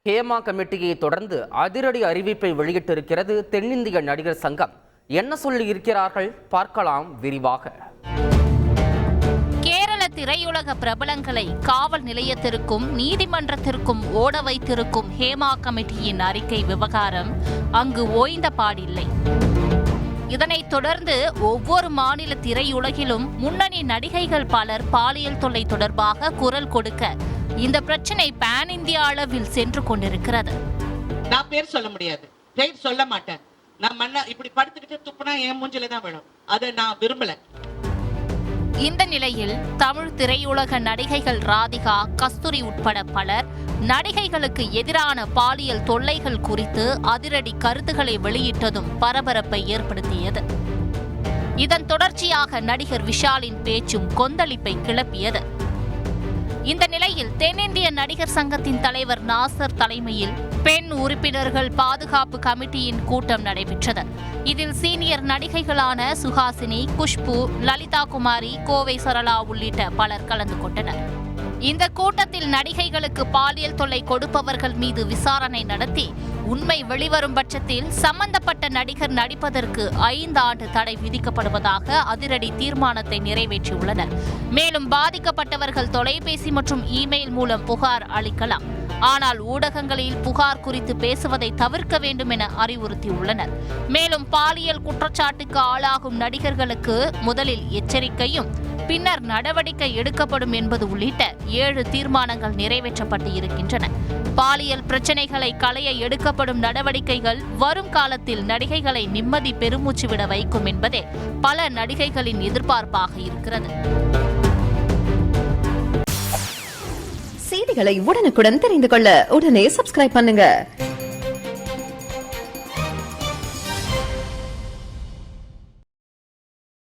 ஹேமா கமிட்டியை தொடர்ந்து அதிரடி அறிவிப்பை வெளியிட்டிருக்கிறது தென்னிந்திய நடிகர் சங்கம். என்ன சொல்லி இருக்கிறார்கள் பார்க்கலாம் விரிவாக. கேரள திரையுலக பிரபலங்களை காவல் நிலையத்திற்கும் நீதிமன்றத்திற்கும் ஓட வைத்திருக்கும் ஹேமா கமிட்டியின் அறிக்கை விவகாரம் அங்கு ஓய்ந்த பாடில்லை. இதனைத் தொடர்ந்து ஒவ்வொரு மாநில திரையுலகிலும் முன்னணி நடிகைகள் பலர் பாலியல் தொல்லை தொடர்பாக குரல் கொடுக்க இந்த பிரச்சனை பேன் இந்தியா அளவில் சென்று கொண்டிருக்கிறது. நான் பேர் சொல்ல முடியாது, பேர் சொல்ல மாட்டேன். நான் மண்ண இப்படி படுத்துக்கிட்டு துப்புனா என் மூஞ்சில தான் விழும். அதை நான் விரும்பல. இந்த நிலையில் தமிழ் திரையுலக நடிகைகள் ராதிகா, கஸ்தூரி உட்பட பலர் நடிகைகளுக்கு எதிரான பாலியல் தொல்லைகள் குறித்து அதிரடி கருத்துக்களை வெளியிட்டதும் பரபரப்பை ஏற்படுத்தியது. இதன் தொடர்ச்சியாக நடிகர் விஷாலின் பேச்சும் கொந்தளிப்பை கிளப்பியது. இந்த நிலையில் தென்னிந்திய நடிகர் சங்கத்தின் தலைவர் நாசர் தலைமையில் பெண் உறுப்பினர்கள் பாதுகாப்பு கமிட்டியின் கூட்டம் நடைபெற்றது. இதில் சீனியர் நடிகைகளான சுஹாசினி, குஷ்பு, லலிதா குமாரி, கோவை சரளா உள்ளிட்ட பலர் கலந்து கொண்டனர். இந்த கூட்டத்தில் நடிகைகளுக்கு பாலியல் தொல்லை கொடுப்பவர்கள் மீது விசாரணை நடத்தி உண்மை வெளிவரும் பட்சத்தில் சம்பந்தப்பட்ட நடிகர் நடிப்பதற்கு 5 ஆண்டு தடை விதிக்கப்படுவதாக அதிரடி தீர்மானத்தை நிறைவேற்றியுள்ளனர். மேலும் பாதிக்கப்பட்டவர்கள் தொலைபேசி மற்றும் இமெயில் மூலம் புகார் அளிக்கலாம். ஆனால் ஊடகங்களில் புகார் குறித்து பேசுவதை தவிர்க்க வேண்டும் என அறிவுறுத்தியுள்ளனர். மேலும் பாலியல் குற்றச்சாட்டுக்கு ஆளாகும் நடிகர்களுக்கு முதலில் எச்சரிக்கையும் பின்னர் நடவடிக்கை எடுக்கப்படும் என்பது உள்ளிட்ட 7 தீர்மானங்கள் நிறைவேற்றப்பட்டு இருக்கின்றன. பாலியல் பிரச்சனைகளை களைய எடுக்கப்படும் நடவடிக்கைகள் வரும் காலத்தில் நடிகைகளை நிம்மதி பெருமூச்சு விட வைக்கும் என்பதே பல நடிகைகளின் எதிர்பார்ப்பாக இருக்கிறது. செய்திகளை உடனுக்குடன் தெரிந்து கொள்ள உடனே சப்ஸ்கிரைப் பண்ணுங்க.